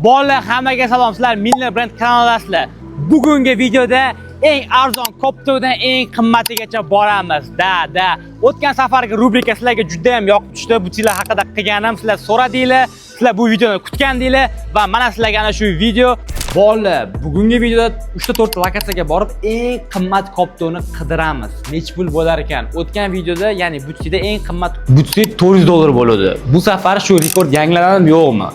Bolalar, hammaga salom. Sizlar Milner Brand kanalidasizlar. Bugungi videoda eng arzon koptodan eng qimmatigacha boramiz. O'tgan safargi rubrika sizlarga juda ham yoqib tushdi. Bu sizlar haqida qilganim, sizlar so'radinglar, sizlar bu videoni kutgandinglar va mana sizlarga ana shu video. Bolalar, bugungi videoda 3-4 lokatsiyaga borib eng qimmat koptoni qidiramiz. Nech pul bo'lar ekan? O'tgan videoda, ya'ni butsida eng qimmat butsi $400 bo'ladi. Bu safar shu rekord yangilanadimi, yo'qmi?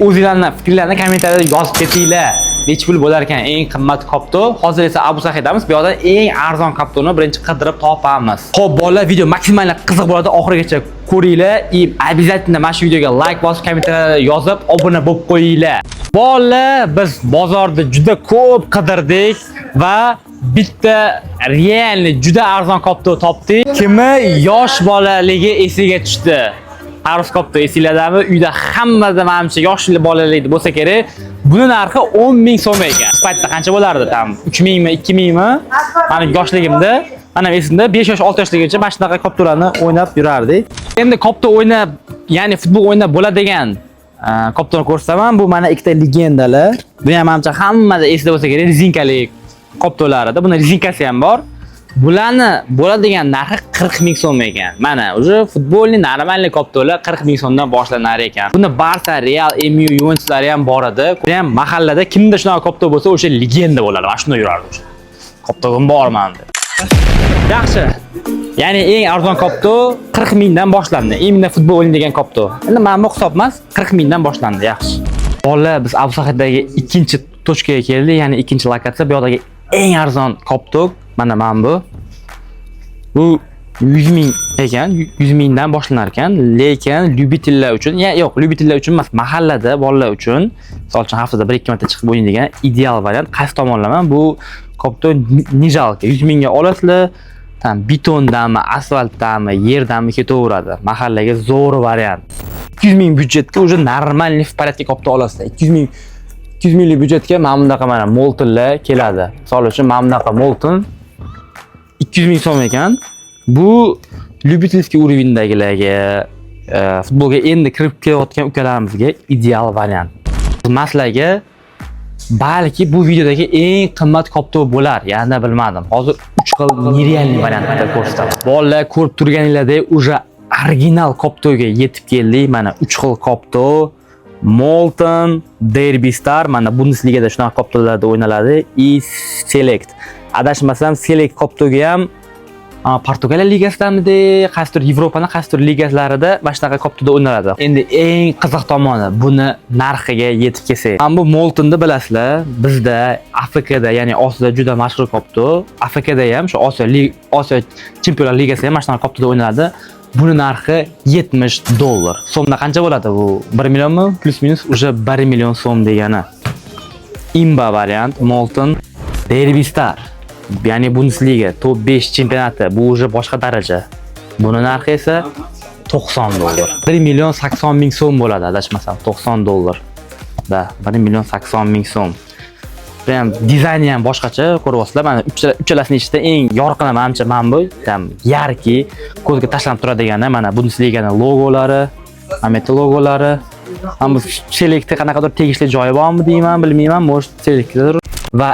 O'zingizlarning fikrlaringizni kommentariyada yozib ketinglar. Nech pul bo'lar ekan eng qimmat kopto? Hozir esa Abu Sahidamiz. Bu yerda eng arzon koptoni birinchi qidirib topamiz. Xo'p, bolalar, video maksimal qiziq bo'ladi. Oxirigacha ko'ringlar. Обязательно mana shu videoga like bosib, kommentariyada yozib, obuna bo'lib qo'yinglar. Bolalar, biz bozorda juda ko'p qidirdik va bitta realni juda arzon kopto topdik. Kimi yosh bolaligi esiga tushdi. Aruz kopto esinglardami? Uyda hammada menimcha yosh bolalikda bo'lsa kerak. Buni narxi 10.000 so'm ekan. Paytda qancha bo'lardi? Tam 3.000 mi, 2.000 mi? Mani yoshligimda, mana esimda 5 yosh, 6 yoshligacha mana shunaqa koptolarni o'ynab yurardik. Endi kopto o'ynab, ya'ni futbol o'ynab bo'ladigan koptoni ko'rsaman. Bu mana ikkita legendalar. Bu ham menimcha hammada esida bo'lsa kerak, rezinkali koptolarida. Buni rezinkasi ham bor. Bularni bo'ladigan narxi 40.000 so'm ekan. Mana o'sha futbolning normalniy koptolar 40.000 so'mdan boshlanar ekan. Bunda Barsa, Real, MU, Juventuslari ham bor edi. Bu ham mahallada kimda shunaqa kopto bo'lsa, o'sha legenda bo'ladi. Mana shunda yurardi o'sha. Koptogim bor menda. Yaxshi. Ya'ni eng arzon kopto 40.000 dan boshlandi. Endi futbol o'ynaydigan kopto. Endi mana bu hisob emas, 40.000 dan boshlandi. Yaxshi. Bolalar, biz Abu Sahiddagi ikkinchi tochkaga keldik, ya'ni ikkinchi lokatsiya. Bu yerdagi eng arzon kopto mana bu. Bu 100.000 ekan, 100.000 dan boshlanar ekan, lekin lyubitellar uchun, yo'q, lyubitellar uchun emas, mahallada bolalar uchun, misol uchun haftada 1-2 marta chiqib o'ynaydigan ideal variant. Qaysi tomonlama bu kopto nijalka 100.000 ga olasizlar. Tam betondami, asfaltdami, yerdanmi ketaveradi. Mahallaga zo'r variant. 200.000 byudjetga уже нормальный в порядке kopto olasizlar. 200.000 byudjetga mana bunaqa mana Moltonlar keladi. Misol uchun mana bunaqa Molton 200.000 so'm ekan. Bu lyubitelskiy уровеньdagilarga, futbolga endi kirib kelayotgan ukalarimizga ideal variant. Maslarga balki bu videodagi eng qimmat kopto bo'lar, yana bilmadim. Hozir 3 xil nerealniy variantda ko'rsataman. Bolalar, ko'rib turganinglardek, уже original koptoga yetib keldik. Mana 3 xil kopto. Molton, Derby Star, mana Bundesligada shunaqa koptolarda o'ynaladi. Select. Adashmasam, Select koptoga ham Portugaliya ligasidamidi, qaysidir Yevropaning qaysidir ligalarida mana shunaqa koptoda o'ynaladi. Endi eng qiziq tomoni, buni narxiga yetib kelsak. Mana bu Moltonni bilasizlar, bizda Afrikada, ya'ni Osiyoda juda mashhur kopto. Afrikada ham shu Osiyo Chempionlar Ligasi ham mana shunaqa koptoda o'ynaladi. Buni narxi $70. So'mda qancha bo'ladi bu? 1 millionmi? Plus minus уже 1 million so'm degani. Imba variant Molton. Derby Star, ya'ni Bundesliga top 5 chempionati, bu уже boshqa daraja. Buni narxi esa $90. 1.080.000 so'm bo'ladi, adashmasam, $90. Da, 1.080.000 so'm. Ham dizayni ham boshqacha, ko'ryapsizlar. Mana uchalasining ichida eng yorqini menimcha mana bu, ham yarki, ko'zga tashlanib turadigan mana Bundesliganing logolari, Ameti logolari. Ham bu Selectga qanaqadir tegishli joyi bormi deyman, bilmayman, может Selectdir. Va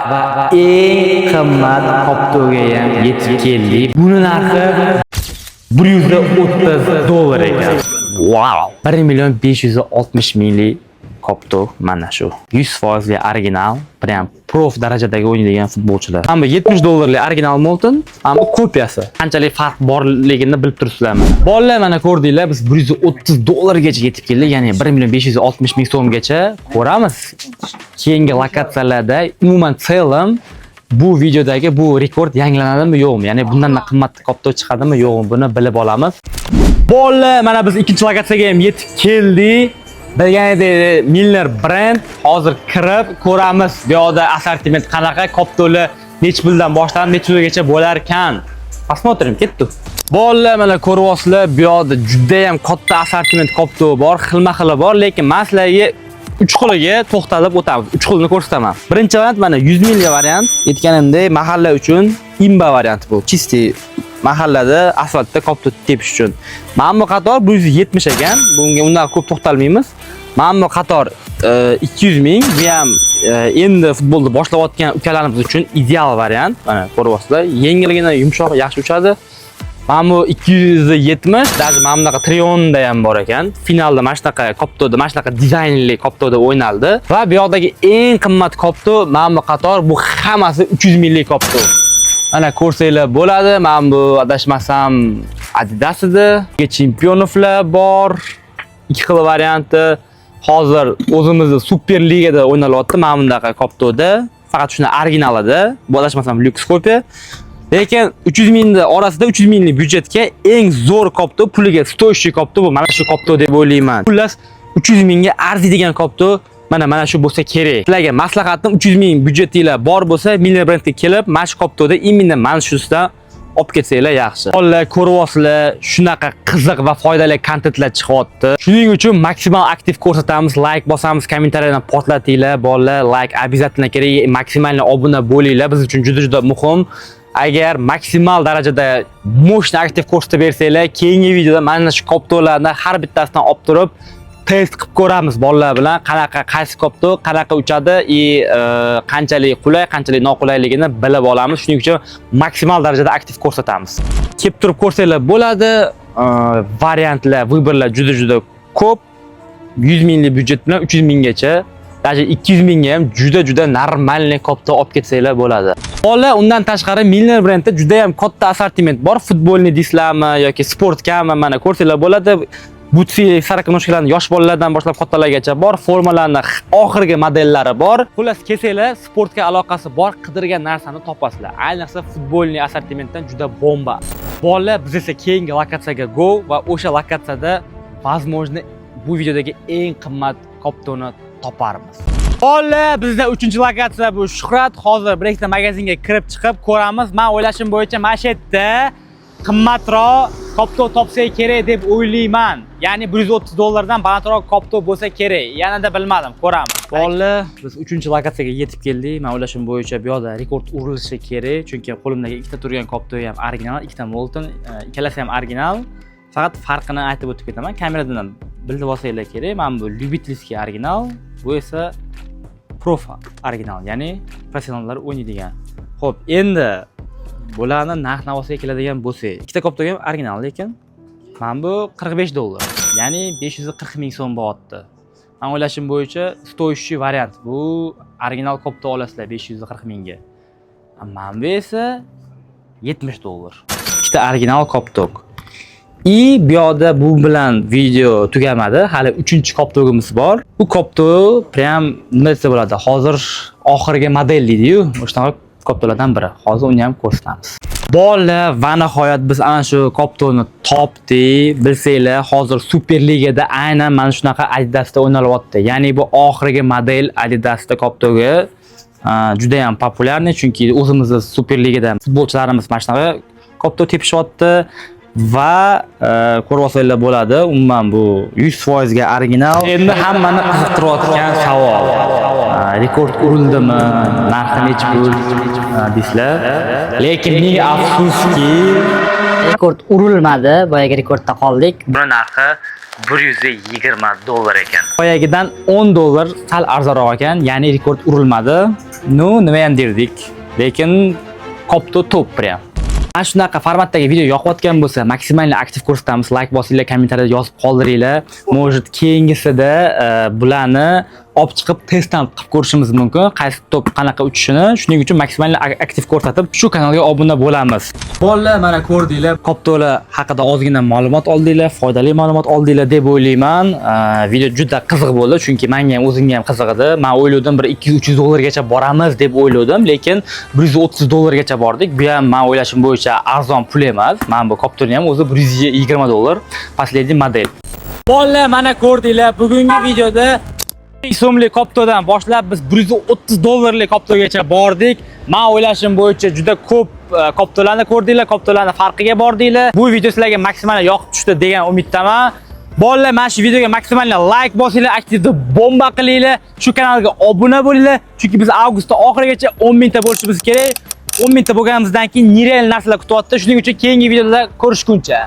eng qimmat koptoga ham yetib keldik. Buni narxi $130 ekan. Wow! 1.560.000 kopto mana shu. 100% original, prям prof darajadagi o'ynaydigan futbolchilar. Hamma $70 original Molton, hamma kopiyasi. Qanchalik farq borligini bilib turibsizlarmi? Bolalar, mana ko'rdinglar, biz $130 gacha yetib keldik, ya'ni 1.560.000 so'mgacha ko'ramiz. Keyingi lokatsiyalarda umuman selim bu videodagi bu rekord yangilanadimi, yo'qmi? Ya'ni bundan qimmat kopto chiqadimi, yo'qmi? Buni bilib olamiz. Bolalar, mana biz ikkinchi lokatsiyaga ham yetib keldik. Bilganidek Milner Brand, hozir kirib ko'ramiz. Bu yerda assortiment qanaqa, koptolar nech puldan boshlanib, nech pulgacha bo'lar ekan. Посмотрим, ketdik. Bolalar, mana ko'ryapsizlar, bu yerda juda ham katta assortiment kopto bor, xilma-xili bor, lekin men sizlarga 3 xiliga to'xtalib o'tamiz. 3 xilini ko'rsataman. Birinchi variant mana 100.000 ga variant. Aytganimdek, mahalla uchun imba variant bu. Chisti mahallada asfaltda kopto tepish uchun. Mana bu qator 170 ekan. Bunga undan ko'p to'xtalmaymiz. Mana bu qator 200 ming. Bu ham endi futbolni boshlayotgan ukalarimiz uchun ideal variant. Mana ko'ryapsizlar, yengilgina, yumshoq, yaxshi uchadi. Mana bu 270, даже mana bunaqa Trionda ham bor ekan. Finalda mana shunaqa Koptoda, mana shunaqa dizaynli Koptoda o'ynaldi. Va bu yoqdagi eng qimmat Kopto mana bu qator, bu hammasi 300 minglik Kopto. Ana ko'rsanglar bo'ladi. Mana bu adashmasam Adidas edi. Chempionovlar bor. Ikki xil varianti. Hozir o'zimizda Super Ligada o'ynalyapti mana bunaqa Koptoda. Faqat shuni originalida. Bu adashmasam lyuks kopiya. Lekin 300 mingning orasida 300 minglik byudjetga eng zo'r Kopto, puliga stoyshi Kopto bu mana shu Kopto deb o'ylayman. Xullas 300 mingga arziydigan Kopto mana shu bo'lsa kerak. Sizlarga maslahatim 300 ming byudjetinglar bor bo'lsa, Miller brendga kelib, mana shu Koptoda imенно mana shusidan olib ketsanglar yaxshi. Bolalar ko'ryapsizlar, shunaqa qiziq va foydali kontentlar chiqyapti. Shuning uchun maksimal aktiv ko'rsatamiz, like bosamiz, kommentariylarni portlatinglar. Bolalar, like обязательно kerak, maksimal obuna bo'linglar. Biz uchun juda muhim. Agar maksimal darajada mo'shni aktiv ko'rsatib bersanglar, keyingi videoda mana shu Koptolarni har bittasidan olib turib test qilib ko'ramiz bolalar bilan, qaysi Kopto qanaqa uchadi qanchalik qulay, qanchalik noqulayligini bilib olamiz. Shuning uchun maksimal darajada aktiv ko'rsatamiz. Kelib turib ko'rsanglar bo'ladi. Variantlar, vyborlar juda ko'p. 100 minglik byudjet bilan 300 minggacha, даже 200 mingga ham juda normalniy Kopto olib ketsanglar bo'ladi. Bolalar, undan tashqari Miller brendda juda ham katta assortiment bor. Futbolni dislarmi yoki sportkami, mana ko'rsanglar bo'ladi. Butsi, saraka-noshkalarni yosh bolalardan boshlab kattalargacha bor, formalarning oxirgi modellari bor. Xullas, kelsanglar, sportga aloqasi bor, qidirgan narsani topasizlar. Ayniqsa futbolni assortimentdan juda bomba. Bolalar, biz esa keyingi lokatsiyaga go va o'sha lokatsiyada возможно bu videodagi eng qimmat Koptoni toparmiz. Bolalar, bizda 3-lokatsiya bu Shuhrat. Hozir bir ikkita magazinga kirib chiqib ko'ramiz. Men o'ylashim bo'yicha mana shu yerda qimmatroq Kopto topsa kerak deb o'ylayman. Ya'ni $130 dan balandroq Kopto bo'lsa kerak. Yanada bilmadim, ko'ramiz. Bolalar, biz 3-lokatsiyaga yetib keldik. Men o'ylashim bo'yicha bu yoqda rekord urilishi kerak, chunki qo'limdagi ikkita turgan Kopto ham original, ikkita Molten, ikkalasi ham original. Faqat farqini aytib o'tib ketaman. Kameradan bilib olsanglar kerak. Mana bu Lyubitelskiy original, bu esa Profa original, ya'ni professionallar o'ynaydigan. Xo'p, endi bularni narx-navosiga keladigan bo'lsak, ikkita Kopto ham original, lekin mana bu $45, ya'ni 540 ming so'm bo'lyapti. Men o'ylashim bo'yicha stoyshi variant. Bu original Kopto olasizlar 540 mingga. Mana bu esa $70. Ikkita original Kopto. Bu yoqda bu bilan video tugamadi. Hali 3-Koptogimiz bor. Bu Kopto prям nima desa bo'ladi? Hozir oxirgi model deydi-yu, o'shanaqa Koptolardan biri. Hozir uni ham ko'rsatamiz. Bolalar, va nihoyat biz ana shu Koptoni topdik. Bilsanglar, hozir Super Ligada aynan mana shunaqa Adidasda o'ynalyapti. Ya'ni bu oxirgi model Adidasda Koptoga juda ham populyarni, chunki o'zimizda Super Ligada futbolchilarimiz mana shunaqa Kopto tepishyapti. Va ko'rib bo'ladi. Umuman bu 100% ga original. Endi hammani qiziqtirayotgan savol. Rekord urildimi? Narxi necha pul deysizlar. Lekin ming afsuski rekord urilmadi. Boyaga rekordda qoldik. Buni narxi $120 ekan. Boyagidan $10 sal arzonroq ekan, ya'ni rekord urilmadi. Nima ham derdik. Lekin Kopto top prям. Mana shunaqa formatdagi video yoqayotgan bo'lsa, maksimalni aktiv ko'rsatamiz, like bosinglar, kommentariyada yozib qoldiringlar. Может, keyingisida bularni olib chiqib testdan qilib ko'rishimiz mumkin, qaysi top qanaqa uchishini. Shuning uchun maksimalni aktiv ko'rsatib, shu kanalga obuna bo'lamiz. Bolalar, mana ko'rdinglar, Koptolar haqida ozgina ma'lumot oldinglar, foydali ma'lumot oldinglar deb o'ylayman. Video juda qiziq bo'ldi, chunki menga ham o'zimga ham qiziq edi. Men o'yladim bir $200-300 gacha boramiz deb o'yladim, lekin $130 gacha bordik. Bu ham men o'ylashim bo'yicha arzon pul emas. Men bu Koptoni ham o'zi $120. Последний model. Bolalar, mana ko'rdinglar, bugungi videoda so'mlik Koptodan boshlab biz $130lik Koptogacha bordik. Men o'ylashim bo'yicha juda ko'p Koptolarni ko'rdinglar, Koptolarni farqiga bordinglar. Bu video sizlarga maksimal yoqib tushdi degan umiddaman. Bolalar, mana shu videoga maksimal like bosinglar, aktivda bomba qilinglar, shu kanalga obuna bo'linglar, chunki biz avgustda oxirigacha 10 mingta bo'lishimiz kerak. 10 mingta bo'lganimizdan keyin nereal narsalar kutyapti. Shuning uchun keyingi videoda ko'rishguncha